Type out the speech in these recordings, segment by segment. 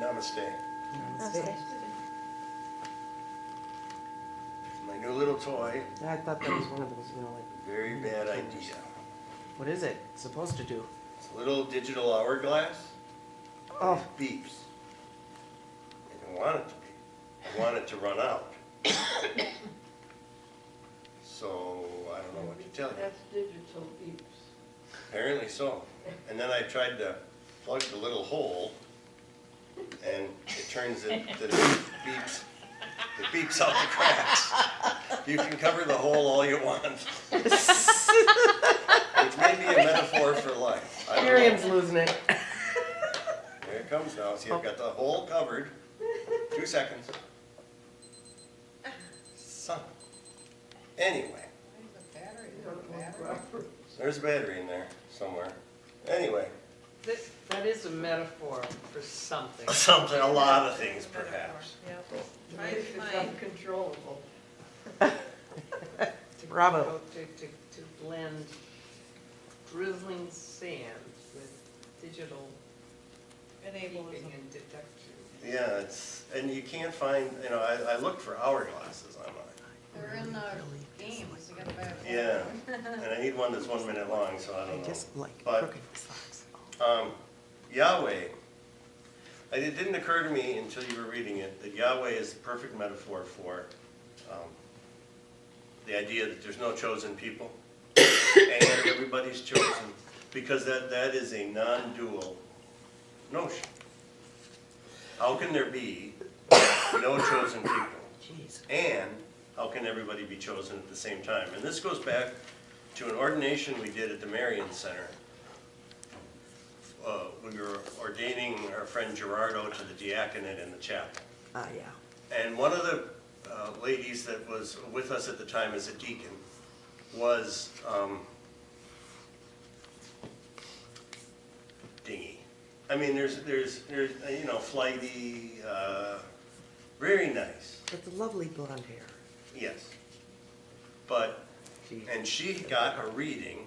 Namaste. Namaste. My new little toy. I thought that was one of those, Very bad idea. What is it supposed to do? It's a little digital hourglass. Oh. It beeps. I don't want it to be. I want it to run out. So I don't know what to tell you. That's digital beeps. Apparently so. And then I tried to plug the little hole, and it turns it that it beeps out the cracks. You can cover the hole all you want. Which may be a metaphor for life. I don't know. Miriam's losing it. There it comes now. See, I've got the hole covered. 2 seconds. Son. Anyway, there's a battery in there somewhere. Anyway. That is a metaphor for something. Something, a lot of things perhaps. If it's uncontrollable. Bravo. To blend drizzling sand with digital beeping and detection. Yeah, and you can't find, I looked for hourglasses online. They're in the games, you gotta buy a full Yeah, one. and I need one that's 1 minute long, so I I don't know. just like But, crooked socks. Yahweh, it didn't occur to me until you were reading it that Yahweh is the perfect metaphor for the idea that there's no chosen people and everybody's chosen, because that is a non-dual notion. How can there be no chosen people? Jeez. And how can everybody be chosen at the same time? And this goes back to an ordination we did at the Marian Center. We were ordaining our friend Gerardo to the diaconate in the chapel. Ah, yeah. And one of the ladies that was with us at the time as a deacon was dingy. I mean, there's flighty, very nice. With the lovely blonde hair. Yes. But, and she got a reading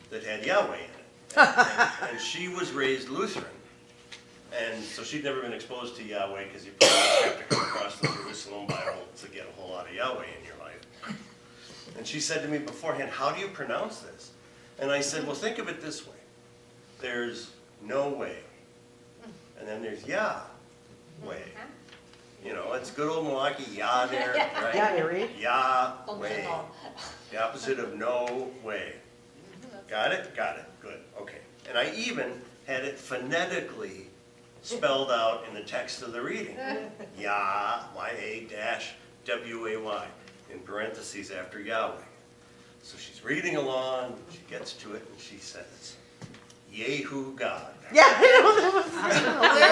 that had Yahweh in it. And she was raised Lutheran. And so she'd never been exposed to Yahweh, because you probably have to come across the Jerusalem Bible to get a whole lot of Yahweh in your life. And she said to me beforehand, how do you pronounce this? And I said, well, think of it this way. There's no way. And then there's Yahweh. It's good old Milwaukee, Yah there, right? Yeah, Harry. Yahweh. The opposite of no way. Got it? Got it. Good. Okay. And I even had it phonetically spelled out in the text of the reading. Yah, Y-A-W-A-Y, in parentheses after Yahweh. So she's reading along, she gets to it, and she says, Yehu God. Yeah, I know, that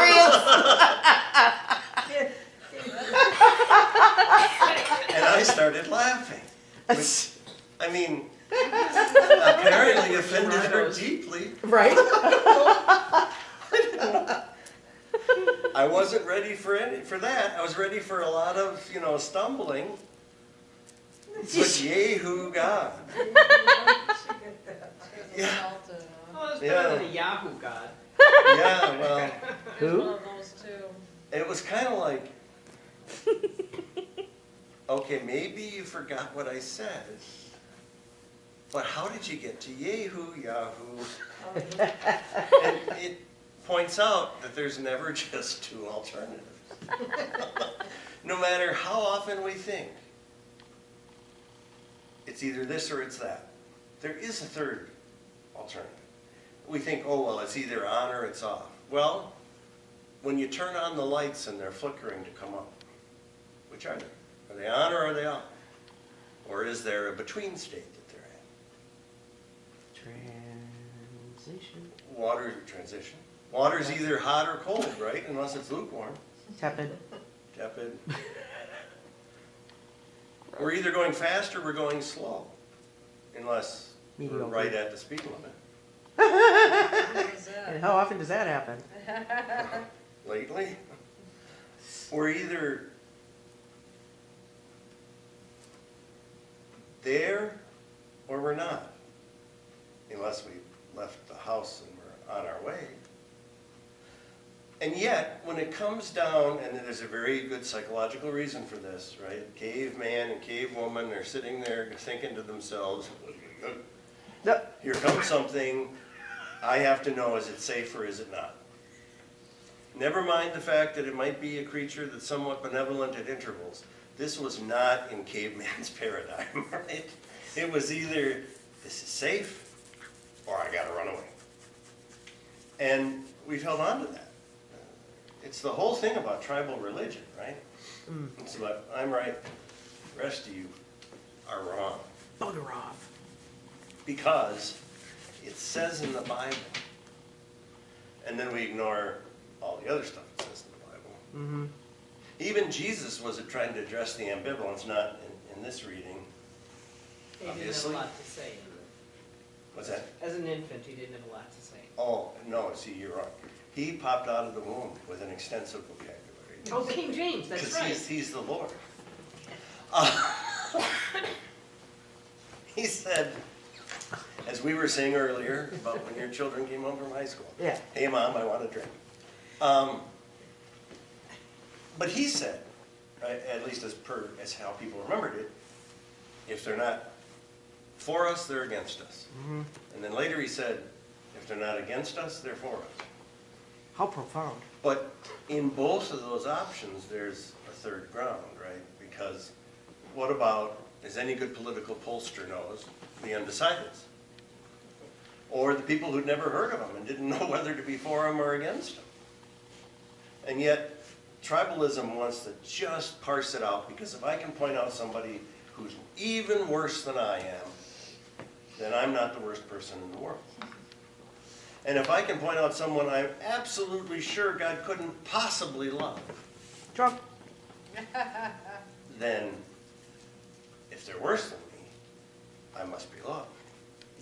And I started laughing. Which, I mean, apparently offended her deeply. Right? I wasn't ready for that. I was ready for a lot of, stumbling. But Yehu God. Yeah. Oh, it's better than a Yahoo God. Yeah, well, Who? One of those two. it was kind of like, okay, maybe you forgot what I said, but how did you get to Yehu, Yahoo? And it points out that there's never just two alternatives. No matter how often we think, it's either this or it's that. There is a third alternative. We think, oh, well, it's either on or it's off. Well, when you turn on the lights and they're flickering to come up, which are they? Are they on or are they off? Or is there a between state that they're in? Transition. Water's either hot or cold, right? Unless it's lukewarm. Tepid. Tepid. We're either going fast or we're going slow. Unless Mediocre. we're right at the speed limit. And how often does that happen? Lately. We're either there or we're not. Unless we left the house and we're on our way. And yet, when it comes down, and there's a very good psychological reason for this, right? Caveman and cavewoman are sitting there thinking to themselves, No. here comes something, I have to know, is it safe or is it not? Never mind the fact that it might be a creature that's somewhat benevolent at intervals. This was not in caveman's paradigm, right? It was either, this is safe, or I gotta run away. And we've held on to that. It's the whole thing about tribal religion, right? It's about, I'm right, the rest of you are wrong. Bugger off. Because it says in the Bible, and then we ignore all the other stuff it says in the Bible. Mm-hmm. Even Jesus was trying to address the ambivalence, not in this reading. He didn't have Obviously. a lot to say. What's that? As an infant, he didn't have a lot to say. Oh, no, see, you're wrong. He popped out of the womb with an extensive vocabulary. Oh, King James, that's Because right. he's the Lord. He said, as we were saying earlier, about when your children came home from high school. Yeah. Hey, Mom, I want a drink. But he said, right, at least as how people remembered it, if they're not for us, they're against us. Mm-hmm. And then later he said, if they're not against us, they're for us. How profound. But in both of those options, there's a third ground, right? Because what about, as any good political pollster knows, the undecideds? Or the people who'd never heard of them and didn't know whether to be for them or against them. And yet, tribalism wants to just parse it out, because if I can point out somebody who's even worse than I am, then I'm not the worst person in the world. And if I can point out someone I'm absolutely sure God couldn't possibly love, Drunk. then if they're worse than me, I must be loved.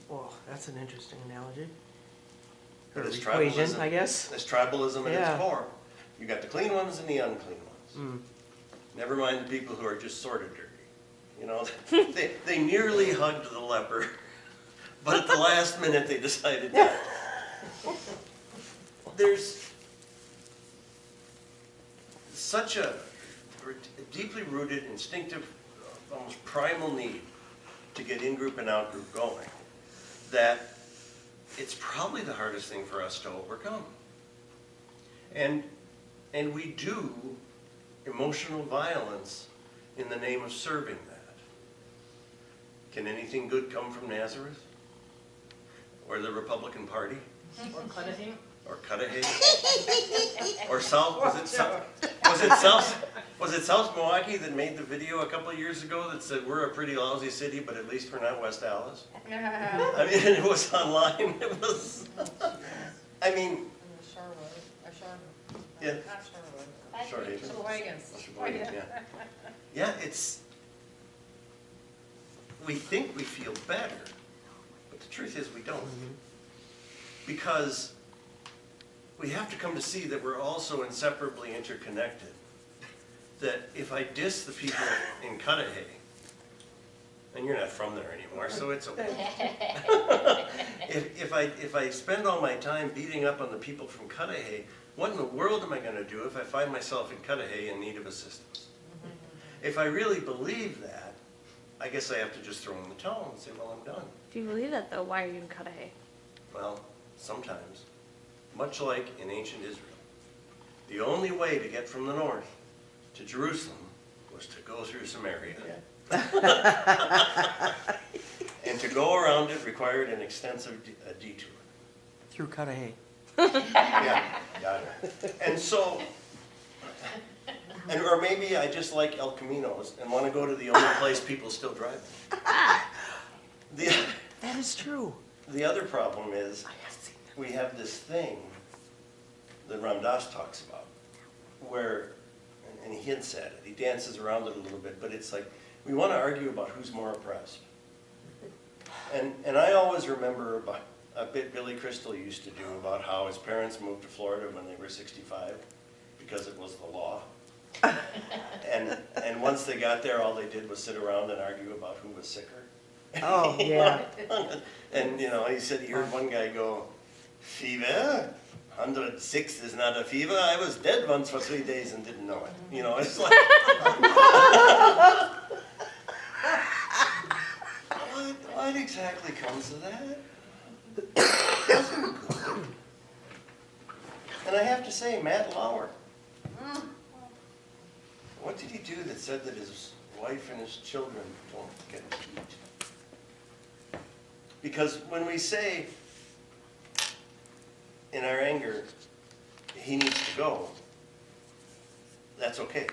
Oh, that's an interesting analogy. But Or it's equation, tribalism. I guess. It's tribalism at Yeah. its core. You got the clean ones and the unclean ones. Mm. Never mind the people who are just sort of dirty. You know, they nearly hugged the leper, but at the last minute they decided not. There's such a deeply rooted, instinctive, almost primal need to get in-group and out-group going that it's probably the hardest thing for us to overcome. And we do emotional violence in the name of serving that. Can anything good come from Nazareth? Or the Republican Party? Or Cudahy? Or Cudahy? Or South, was it South Milwaukee that made the video a couple of years ago that said, we're a pretty lousy city, but at least we're not West Dallas? I mean, it was online, it was, I mean, yeah. Short-Haven. Sheboygan, yeah. Yeah, we think we feel better, but the truth is we don't. Because we have to come to see that we're also inseparably interconnected. That if I diss the people in Cudahy, and you're not from there anymore, so it's okay. If I spend all my time beating up on the people from Cudahy, what in the world am I going to do if I find myself in Cudahy in need of assistance? If I really believe that, I guess I have to just throw in the towel and say, well, I'm done. If you believe that, though, why are you in Cudahy? Well, sometimes, much like in ancient Israel, the only way to get from the north to Jerusalem was to go through Samaria. And to go around it required an extensive detour. Through Cudahy. Yeah. And so, or maybe I just like El Caminos and want to go to the only place people still drive. That is true. The other problem is we have this thing that Ram Dass talks about, where, and he hints at it, he dances around it a little bit, but it's like we want to argue about who's more oppressed. And I always remember about a bit Billy Crystal used to do about how his parents moved to Florida when they were 65 because it was the law. And once they got there, all they did was sit around and argue about who was sicker. Oh, yeah. And, you know, he said he heard one guy go, fever? 106 is not a fever. I was dead once for 3 days and didn't know it. You know, it's like, what exactly comes of that? Doesn't good. And I have to say, Matt Lauer, what did he do that said that his wife and his children don't get to eat? Because when we say in our anger, he needs to go, that's okay.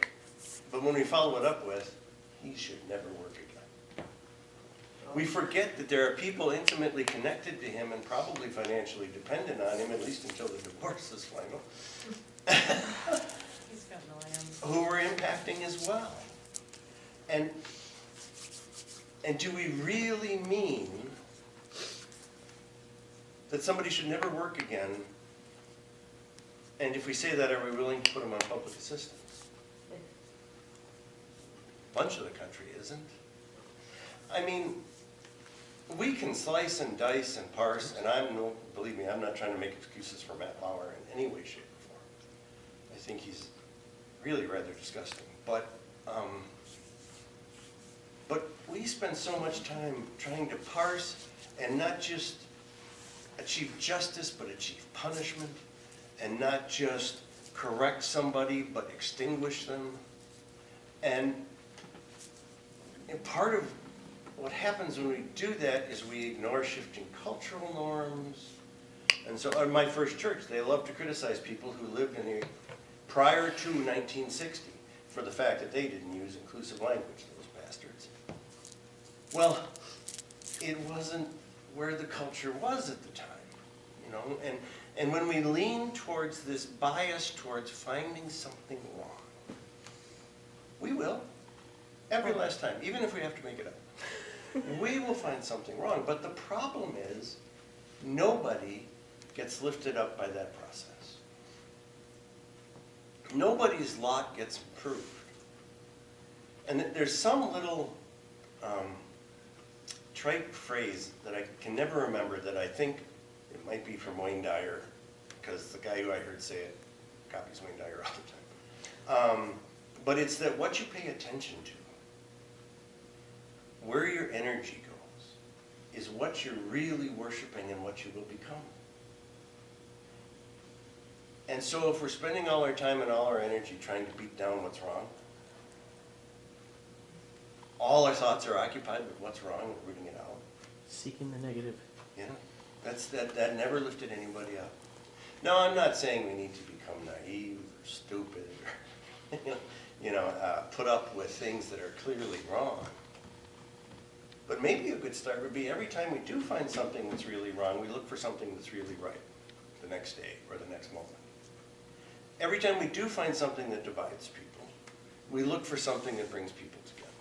But when we follow it up with, he should never work again. We forget that there are people intimately connected to him and probably financially dependent on him, at least until the divorce is final, He's got millions. who are impacting as well. And do we really mean that somebody should never work again? And if we say that, are we willing to put them on public assistance? A bunch of the country isn't. I mean, we can slice and dice and parse, and believe me, I'm not trying to make excuses for Matt Lauer in any way, shape, or form. I think he's really rather disgusting. But we spend so much time trying to parse and not just achieve justice, but achieve punishment, and not just correct somebody, but extinguish them. And part of what happens when we do that is we ignore shifting cultural norms. And so in my first church, they love to criticize people who lived in the prior to 1960 for the fact that they didn't use inclusive language, those bastards. Well, it wasn't where the culture was at the time, you know? And when we lean towards this bias towards finding something wrong, we will, every last time, even if we have to make it up. We will find something wrong, but the problem is nobody gets lifted up by that process. Nobody's lot gets improved. And there's some little trite phrase that I can never remember that I think it might be from Wayne Dyer, because the guy who I heard say it copies Wayne Dyer all the time. But it's that what you pay attention to, where your energy goes, is what you're really worshiping and what you will become. And so if we're spending all our time and all our energy trying to beat down what's wrong, all our thoughts are occupied with what's wrong and rooting it out. Seeking the negative. Yeah, that never lifted anybody up. No, I'm not saying we need to become naive or stupid or put up with things that are clearly wrong. But maybe a good start would be every time we do find something that's really wrong, we look for something that's really right the next day or the next moment. Every time we do find something that divides people, we look for something that brings people together,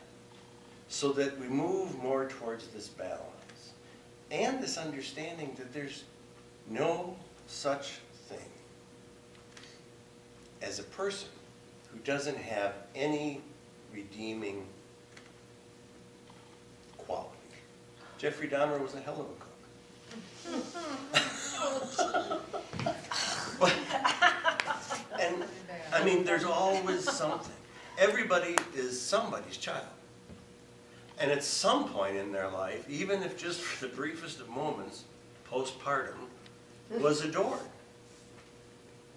so that we move more towards this balance and this understanding that there's no such thing as a person who doesn't have any redeeming quality. Jeffrey Dahmer was a hell of a cook. And I mean, there's always something. Everybody is somebody's child. And at some point in their life, even if just for the briefest of moments, postpartum, was adored.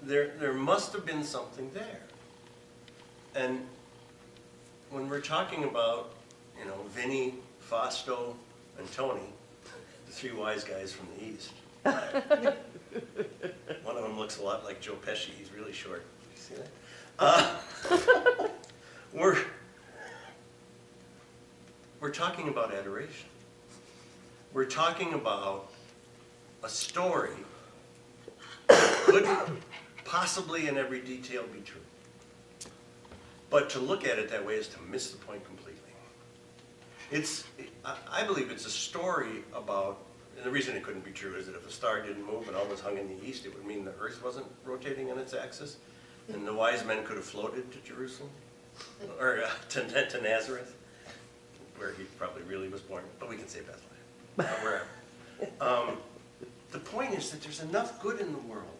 There must have been something there. And when we're talking about, Vinny, Fausto, and Tony, the three wise guys from the East. One of them looks a lot like Joe Pesci. He's really short. You see that? We're talking about adoration. We're talking about a story that could possibly in every detail be true. But to look at it that way is to miss the point completely. I believe it's a story about, and the reason it couldn't be true is that if a star didn't move and always hung in the east, it would mean the earth wasn't rotating on its axis, and the wise men could have floated to Jerusalem, or to Nazareth, where he probably really was born, but we can say Bethlehem, wherever. The point is that there's enough good in the world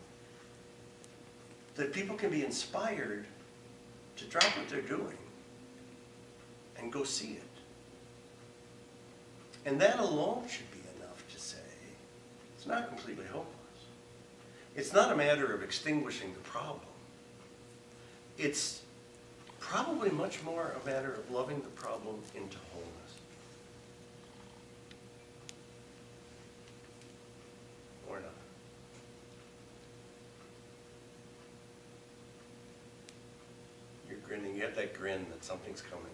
that people can be inspired to drop what they're doing and go see it. And that alone should be enough to say it's not completely hopeless. It's not a matter of extinguishing the problem. It's probably much more a matter of loving the problem into wholeness. Or not. You're grinning. You have that grin that something's coming.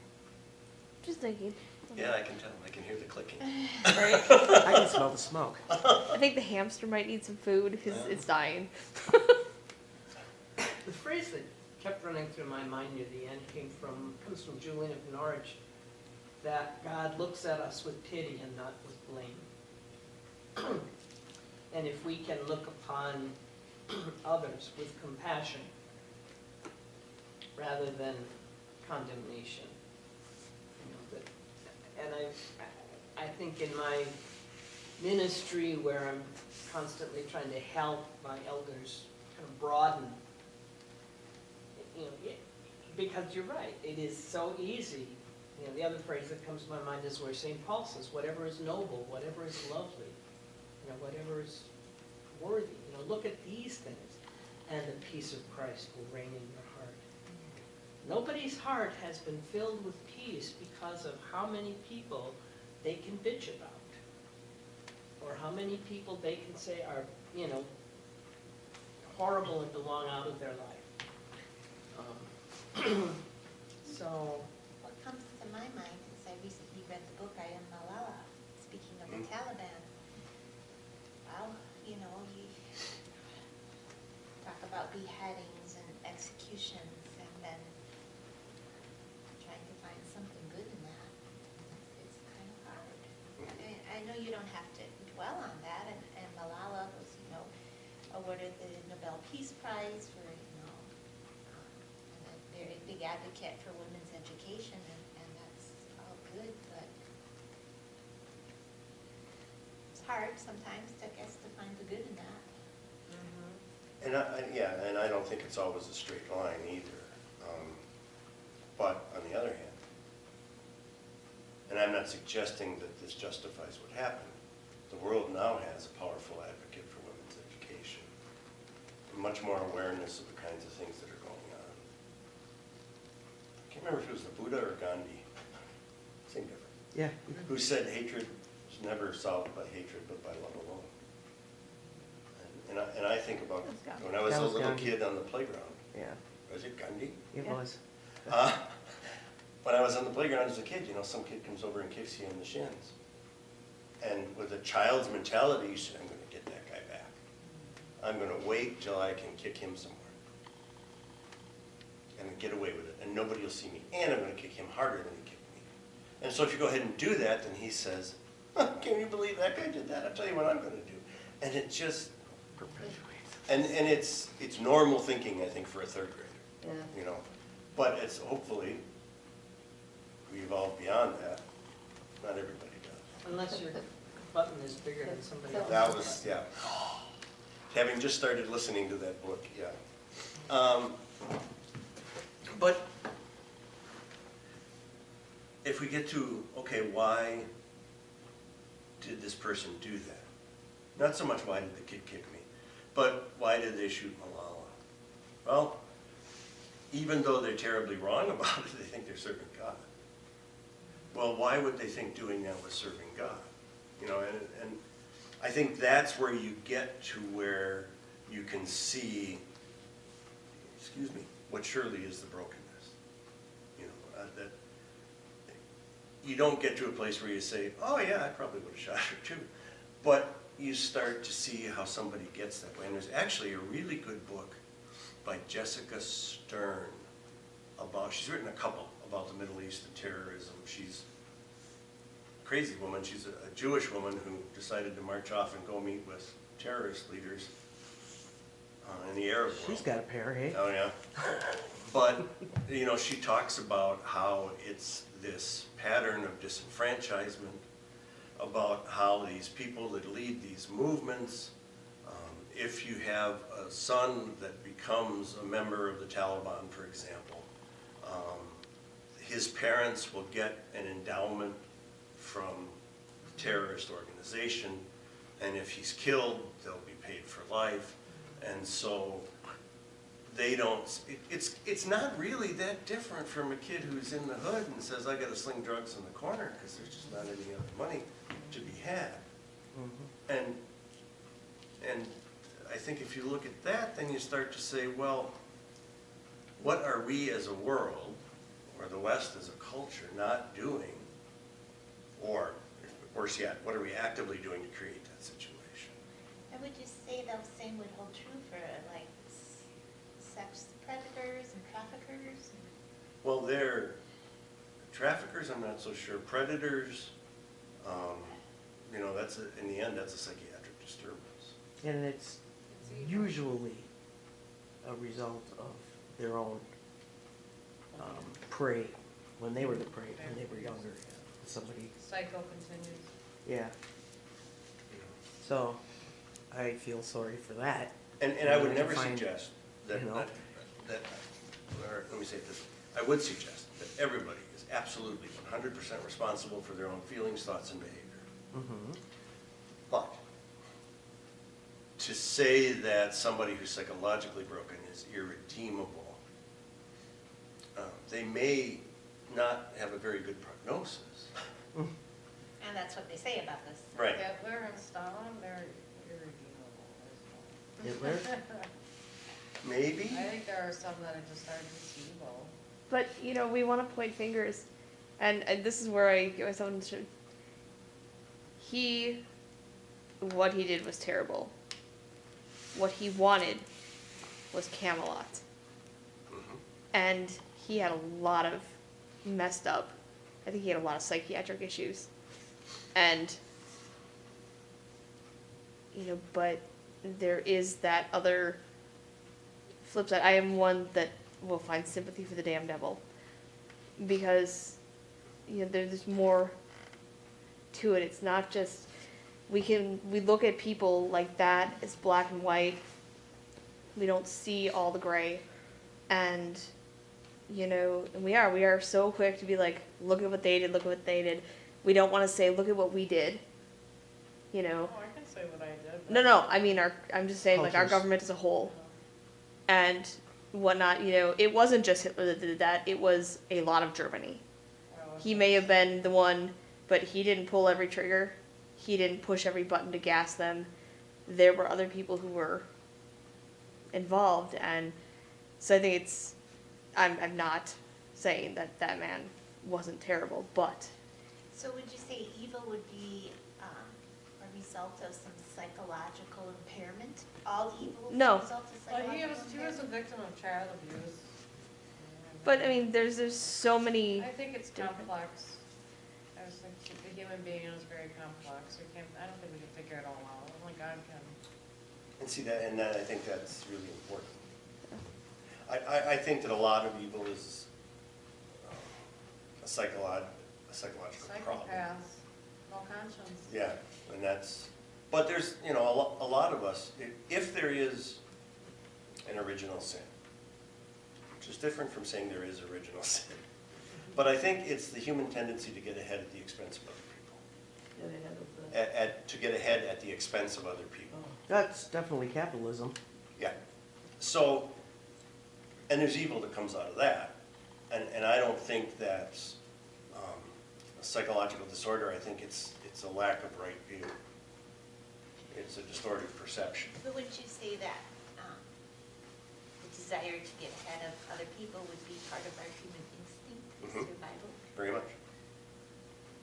Just thinking. Yeah, I can tell. I can hear the clicking. Right? I can smell the smoke. I think the hamster might need some food because Yeah. it's dying. The phrase that kept running through my mind near the end comes from Julian of Norwich, that God looks at us with pity and not with blame. And if we can look upon others with compassion rather than condemnation, and I think in my ministry where I'm constantly trying to help my elders kind of broaden, because you're right, it is so easy. The other phrase that comes to my mind is where St. Paul says, whatever is noble, whatever is lovely, whatever is worthy, look at these things, and the peace of Christ will reign in your heart. Nobody's heart has been filled with peace because of how many people they can bitch about, or how many people they can say are, horrible and belong out of their life. So, What comes to my mind is I recently read the book I Am Malala, speaking of the Taliban. Wow, you talk about beheadings and executions, and then trying to find something good in that. It's kind of hard. I know you don't have to dwell on that, and Malala was, awarded the Nobel Peace Prize for, and a very big advocate for women's education, and that's all good, but it's hard sometimes, I guess, to find the good in that. And I don't think it's always a straight line either. But on the other hand, and I'm not suggesting that this justifies what happened, the world now has a powerful advocate for women's education, much more awareness of the kinds of things that are going on. I can't remember if it was the Buddha or Gandhi, same difference, Yeah. who said hatred is never solved by hatred but by love alone. And I think about That's Gandhi. when I was That a was little Gandhi. kid on the playground. Yeah, Was it Gandhi? it Yeah. was. When I was on the playground as a kid, some kid comes over and kicks you in the shins. And with a child's mentality, you say, I'm going to get that guy back. I'm going to wait till I can kick him somewhere. And get away with it. And nobody will see me. And I'm going to kick him harder than he kicked me. And so if you go ahead and do that, then he says, can you believe that guy did that? I'll tell you what I'm going to do. And it just Perpetuates. And it's normal thinking, I think, for a third grader. Yeah. But it's hopefully we evolve beyond that. Not everybody does. unless your button is bigger than somebody else's. That was, yeah. Having just started listening to that book, yeah. But if we get to, okay, why did this person do that? Not so much why did the kid kick me, but why did they shoot Malala? Well, even though they're terribly wrong about it, they think they're serving God. Well, why would they think doing that was serving God? And I think that's where you get to where you can see, what surely is the brokenness. That you don't get to a place where you say, oh yeah, I probably would have shot her too. But you start to see how somebody gets that way. And there's actually a really good book by Jessica Stern she's written a couple about the Middle East and terrorism. She's a crazy woman. She's a Jewish woman who decided to march off and go meet with terrorist leaders in the Arab world. She's got a pair, hey? Oh, yeah. But, she talks about how it's this pattern of disenfranchisement, about how these people that lead these movements, if you have a son that becomes a member of the Taliban, for example, his parents will get an endowment from a terrorist organization, and if he's killed, they'll be paid for life. And so they don't, it's not really that different from a kid who's in the hood and says, I gotta sling drugs in the corner, because there's just not any other money to be had. And I think if you look at that, then you start to say, well, what are we as a world, or the West as a culture, not doing? Or, worse yet, what are we actively doing to create that situation? And would you say the same would hold true for like sex predators and traffickers? Well, they're traffickers, I'm not so sure. Predators, you know, in the end, that's a psychiatric disturbance. And it's usually a result of their own prey, when they were the prey, when they were younger. Somebody, Cycle continues. yeah. So, I feel sorry for that. And I would I never find, suggest that, you know. or let me say it this way. I would suggest that everybody is absolutely 100% responsible for their own feelings, thoughts, and behavior. But to say that somebody who's psychologically broken is irredeemable, they may not have a very good prognosis. And that's what they say about this. Right. Hitler and Stalin, they're irredeemable as well. Hitler? Maybe? I think there are some that are just evil. But, you know, we want to point fingers. And this is where I get myself into. What he did was terrible. What he wanted was Camelot. And he had a lot of messed up, I think he had a lot of psychiatric issues. And, you know, but there is that other flip side. I am one that will find sympathy for the damn devil. Because, you know, there's more to it. It's not just, we look at people like that as black and white. We don't see all the gray. And, you know, and we are so quick to be like, look at what they did. We don't want to say, look at what we did, you know. Oh, I can say what I did. No, I mean, I'm just saying, like, our Cultures. government as a whole and whatnot, you know, it wasn't just Hitler that did that, it was a lot of Germany. He may have been the one, but he didn't pull every trigger. He didn't push every button to gas them. There were other people who were involved, and so I think I'm not saying that that man wasn't terrible, but. So would you say evil would be a result of some psychological impairment? All evil is No. a result of Well, psychological he was a impairment? victim of child abuse. But I mean, there's so many. I think it's different- complex. I was thinking the human being is very complex. I don't think we can figure it all out. Only God can. And see that, and I think that's really important. I think that a lot of evil is a psychological problem. Psychopaths, no conscience. Yeah, and but there's, you know, a lot of us, if there is an original sin, which is different from saying there is original sin, but I think it's the human tendency to get ahead at the expense of other people. To get ahead at the expense of other people. That's definitely capitalism. Yeah. So, and there's evil that comes out of that. And I don't think that's a psychological disorder. I think it's a lack of right view. It's a distorted perception. But wouldn't you say that the desire to get ahead of other people would be part of our human instinct, survival? Very much.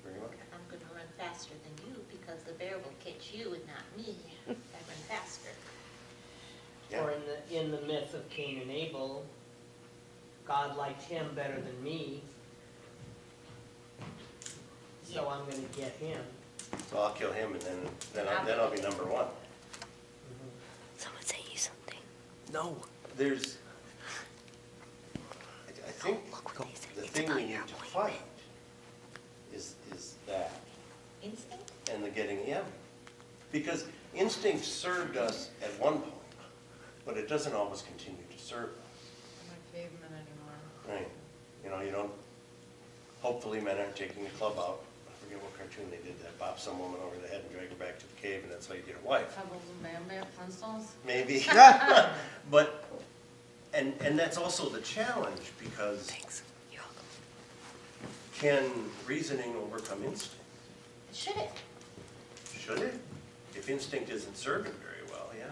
Very much. I'm going to run faster than you because the bear will catch you and not me if I run faster. Yeah. Or in the myth of Cain and Abel, God liked him better than me, so I'm going to get him. So I'll kill him, and then I'll be number one. Someone say you something. No. There's, I think the thing we need to fight is that, Instinct? and the getting in. Because instinct served us at one point, but it doesn't always continue to serve us. I'm not caveman anymore. Right. You know, you don't, hopefully men aren't taking the club out. I forget what cartoon they did that, bop some woman over the head and drag her back to the cave, and that's how you get a wife. Pebbles and Bam Bam Flintstones? Maybe. But, and that's also the challenge, because can reasoning overcome instinct? Should it? Should it? If instinct isn't serving very well, yeah.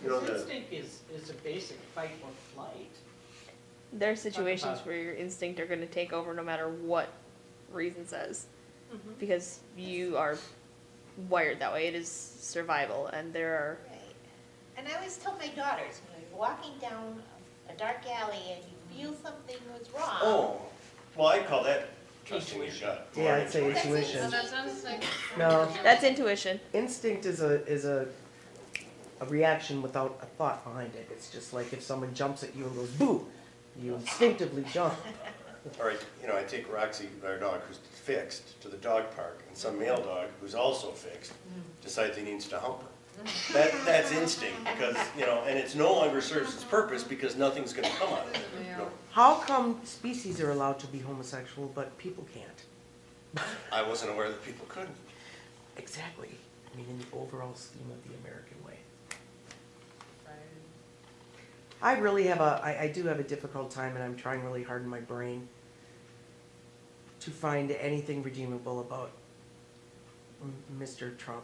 You know, Because the, instinct is a basic fight or flight. There are situations about- where your instinct are going to take over no matter what reason says, Mm-hmm. because you are wired that way. It is survival, and there are. Right. And I always tell my daughters, when you're walking down a dark alley and you feel something was wrong. oh, well, I call that trusting your gut. Yeah, I'd say That's intuition. So that sounds like. No. That's intuition. Instinct is a reaction without a thought behind it. It's just like if someone jumps at you and goes boo, you instinctively jump. All right, you know, I take Roxy, our dog, who's fixed, to the dog park, and some male dog who's also fixed decides he needs to hump her. That's instinct, because, you know, and it's no longer serves its purpose because nothing's gonna come out of it. Yeah. No, How come species are allowed to be homosexual but people can't? I wasn't aware that people couldn't. Exactly. I mean, in the overall scheme of the American way. I really have I do have a difficult time, and I'm trying really hard in my brain to find anything redeemable about Mr. Trump.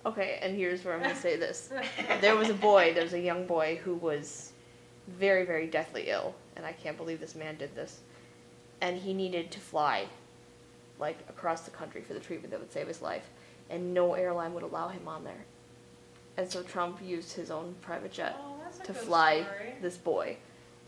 Okay, and here's where I'm going to say this. There was a young boy who was very, very deathly ill, and I can't believe this man did this. And he needed to fly, like, across the country for the treatment that would save his life. And no airline would allow him on there. And so Trump used his own private jet Oh, that's a to good fly story. this boy.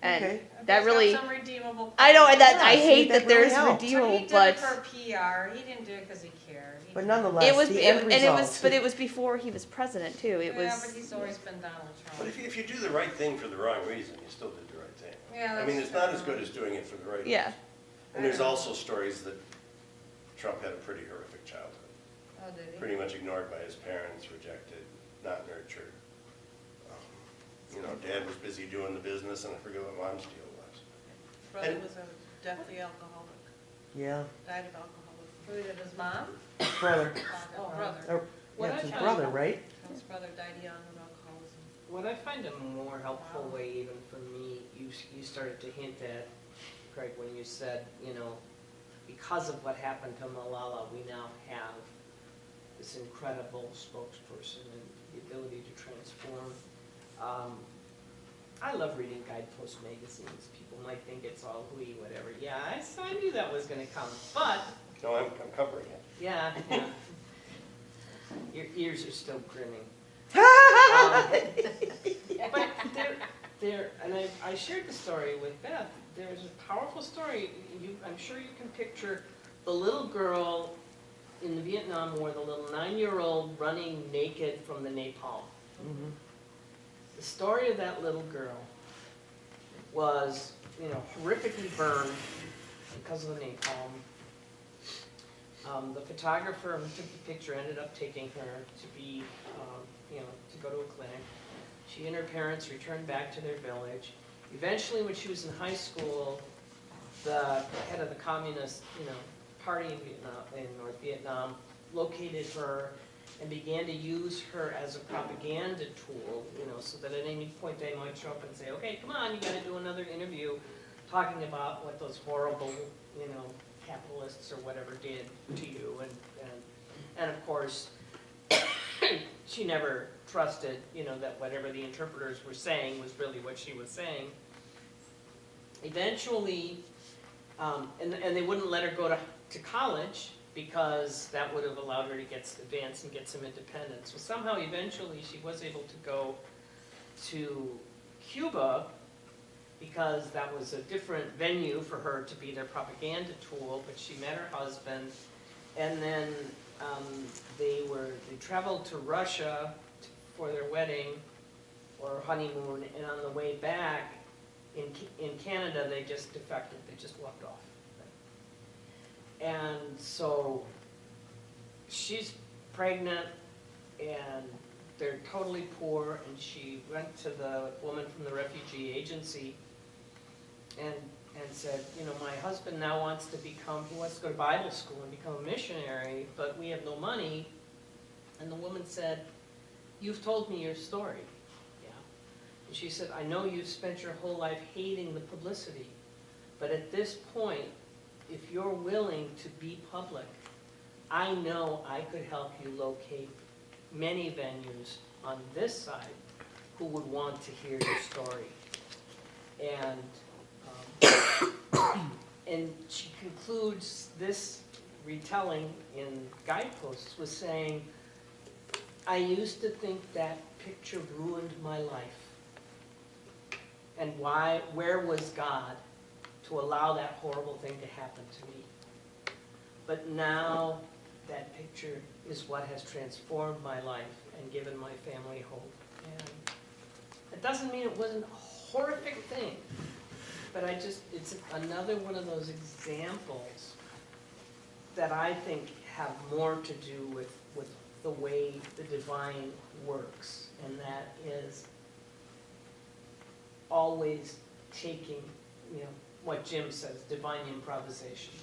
And Okay. that He's got really, some redeemable I know, and that, Yeah, I see, hate that that there's really helps. But redeemable, he did but it for PR. He didn't do it because he cared. He But did nonetheless, it was, the end and it was, result. but it was before he was president too. It Yeah, but was, he's always been Donald Trump. But if you do the right thing for the wrong reason, you still did the right thing. Yeah, I mean, that's it's not true. as good as doing it for the right reason. yeah. And there's also stories that Trump had a pretty horrific childhood. Oh, did he? Pretty much ignored by his parents, rejected, not nurtured. You know, dad was busy doing the business, and I forget what mom's deal was. Brother And- was a deathly alcoholic, Yeah, died of alcoholism. Who did his mom? brother. Oh, brother. Or, What yeah, I it's his found- brother, right? His brother died young of alcoholism. What I find a more helpful way, even for me, you started to hint at, Craig, when you said, you know, because of what happened to Malala, we now have this incredible spokesperson and the ability to transform. I love reading guidepost magazines. People might think it's all hooey, whatever. Yeah, I knew that was going to come, but No, I'm covering it. yeah, yeah. Your ears are still grinning. But there, and I shared the story with Beth. There's a powerful story. I'm sure you can picture the little girl in the Vietnam War, the little 9-year-old running naked from the napalm. Mhm. The story of that little girl was, you know, horrifically burned because of the napalm. The photographer who took the picture ended up taking her to be, you know, to go to a clinic. She and her parents returned back to their village. Eventually, when she was in high school, the head of the communist, you know, party in Vietnam, in North Vietnam, located her and began to use her as a propaganda tool, you know, so that at any point they might show up and say, okay, come on, you gotta do another interview talking about what those horrible, you know, capitalists or whatever did to you. And of course, she never trusted, you know, that whatever the interpreters were saying was really what she was saying. Eventually, and they wouldn't let her go to college because that would have allowed her to get advanced and get some independence. So somehow, eventually, she was able to go to Cuba because that was a different venue for her to be their propaganda tool, but she met her husband, and then they traveled to Russia for their wedding or honeymoon, and on the way back in Canada, they just defected, they just walked off. And so she's pregnant and they're totally poor, and she went to the woman from the refugee agency and said, you know, my husband now wants to go to Bible school and become a missionary, but we have no money. And the woman said, you've told me your story. Yeah. And she said, I know you've spent your whole life hating the publicity, but at this point, if you're willing to be public, I know I could help you locate many venues on this side who would want to hear your story. And and she concludes this retelling in Guideposts with saying, I used to think that picture ruined my life. And where was God to allow that horrible thing to happen to me? But now that picture is what has transformed my life and given my family hope. And it doesn't mean it wasn't a horrific thing, but it's another one of those examples that I think have more to do with the way the divine works, and that is always taking, you know, what Jim says, divine improvisation.